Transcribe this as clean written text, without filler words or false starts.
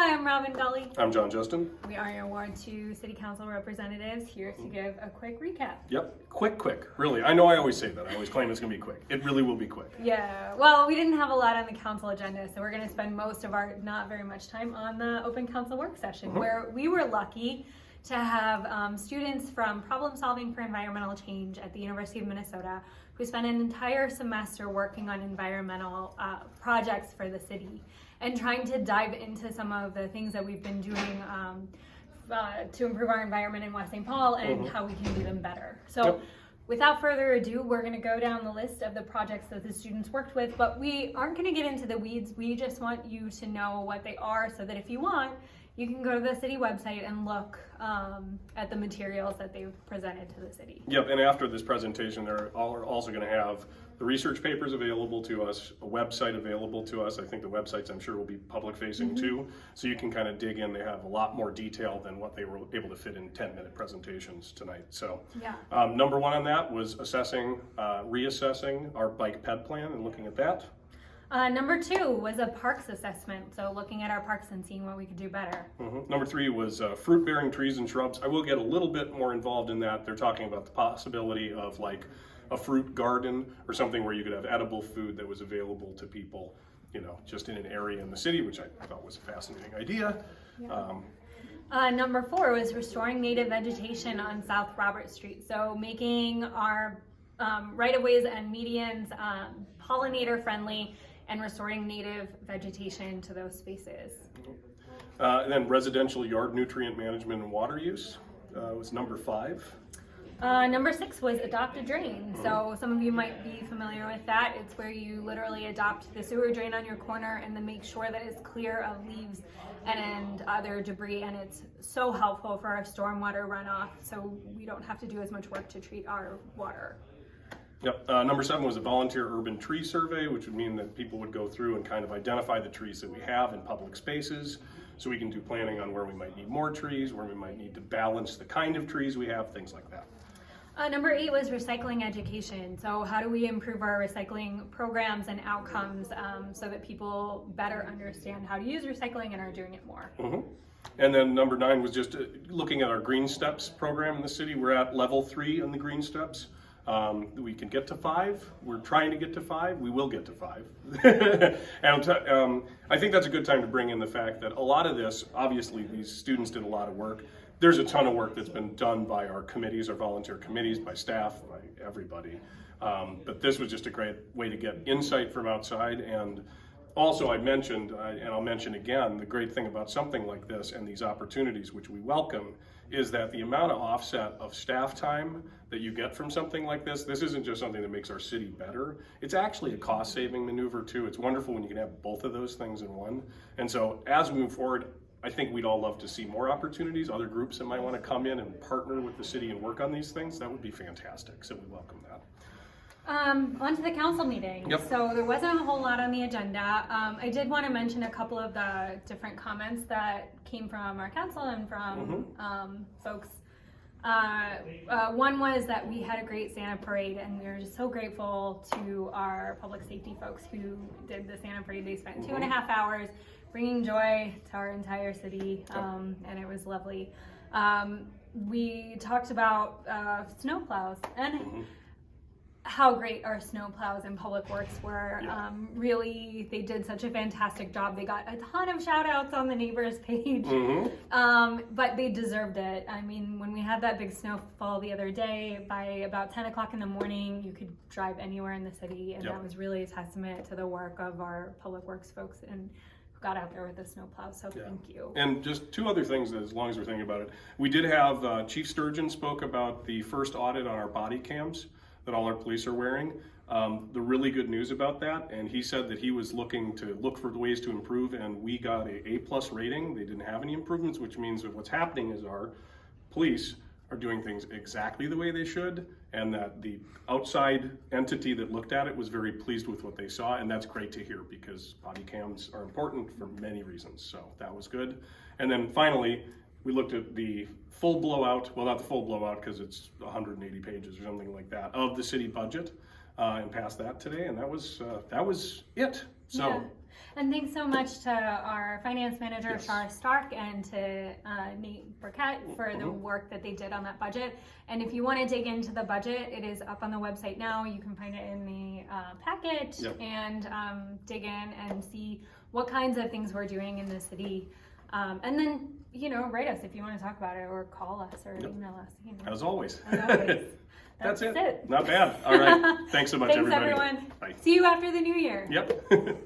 Hi, I'm Robin Gully. I'm John Justin. We are your Ward 2 City Council representatives here to give a quick recap. Yep, quick, really. I know I always say that. I always claim it's going to be quick. It really will be quick. Yeah, well, we didn't have a lot on the council agenda, so we're going to spend most of our not very much time on the open council work session, where we were lucky to have students from Problem Solving for Environmental Change at the University of Minnesota who spent an entire semester working on environmental projects for the city and trying to dive into some of the things that we've been doing to improve our environment in West St. Paul and how we can do them better. So without further ado, we're going to go down the list of the projects that the students worked with, but we aren't going to get into the weeds. We just want you to know what they are so that if you want, you can go to the city website and look at the materials that they've presented to the city. Yep, and after this presentation, they're also going to have the research papers available to us, a website available to us. I think the websites, I'm sure, will be public facing too, so you can kind of dig in. They have a lot more detail than what they were able to fit in 10-minute presentations tonight. So number one on that was reassessing our bike ped plan and looking at that. Number two was a parks assessment, so looking at our parks and seeing what we could do better. Number three was fruit-bearing trees and shrubs. I will get a little bit more involved in that. They're talking about the possibility of like a fruit garden or something where you could have edible food that was available to people, you know, just in an area in the city, which I thought was a fascinating idea. Number four was restoring native vegetation on South Robert Street, so making our right-of-ways and medians pollinator friendly and restoring native vegetation to those spaces. And then residential yard nutrient management and water use was number five. Number six was adopt a drain. So some of you might be familiar with that. It's where you literally adopt the sewer drain on your corner and then make sure that it's clear of leaves and other debris, and it's so helpful for our stormwater runoff, so we don't have to do as much work to treat our water. Yep. Number seven was a volunteer urban tree survey, which would mean that people would go through and kind of identify the trees that we have in public spaces, so we can do planning on where we might need more trees, where we might need to balance the kind of trees we have, things like that. Number eight was recycling education. So how do we improve our recycling programs and outcomes so that people better understand how to use recycling and are doing it more? And then number nine was just looking at our Green Steps program in the city. We're at level 3 on the Green Steps. We can get to 5. We're trying to get to 5. We will get to 5. And I think that's a good time to bring in the fact that a lot of this, obviously these students did a lot of work. There's a ton of work that's been done by our committees, our volunteer committees, by staff, by everybody. But this was just a great way to get insight from outside. And also I mentioned, and I'll mention again, the great thing about something like this and these opportunities, which we welcome, is that the amount of offset of staff time that you get from something like this isn't just something that makes our city better. It's actually a cost-saving maneuver too. It's wonderful when you can have both of those things in one. And so as we move forward, I think we'd all love to see more opportunities, other groups that might want to come in and partner with the city and work on these things. That would be fantastic, so we welcome that. On to the council meeting. So there wasn't a whole lot on the agenda. I did want to mention a couple of the different comments that came from our council and from folks. One was that we had a great Santa parade, and we were just so grateful to our public safety folks who did the Santa parade. They spent 2.5 hours bringing joy to our entire city, and it was lovely. We talked about snow plows and how great our snow plows and public works were. Really, they did such a fantastic job. They got a ton of shout outs on the neighbors page, but they deserved it. I mean, when we had that big snowfall the other day, by about 10 o'clock in the morning, you could drive anywhere in the city, and that was really a testament to the work of our public works folks and got out there with the snowplow, so thank you. And just two other things, as long as we're thinking about it. We did have Chief Sturgeon spoke about the first audit on our body cams that all our police are wearing. The really good news about that, and he said that he was looking for ways to improve, and we got a A+ rating. They didn't have any improvements, which means that what's happening is our police are doing things exactly the way they should, and that the outside entity that looked at it was very pleased with what they saw, and that's great to hear because body cams are important for many reasons, so that was good. And then finally, we looked at the full blowout, well, not the full blowout because it's 180 pages or something like that, of the city budget, and passed that today, and that was it. So And thanks so much to our finance manager, Yes. Shar Stark, and to Nate Burkett for the work that they did on that budget. And if you want to dig into the budget, it is up on the website now. You can find it in the packet and dig in and see what kinds of things we're doing in the city. And then, write us if you want to talk about it, or call us or email us. As always. As always. That's it. Not bad. All right. Thanks so much, Thanks, everybody. everyone. Bye. See you after the new year. Yep.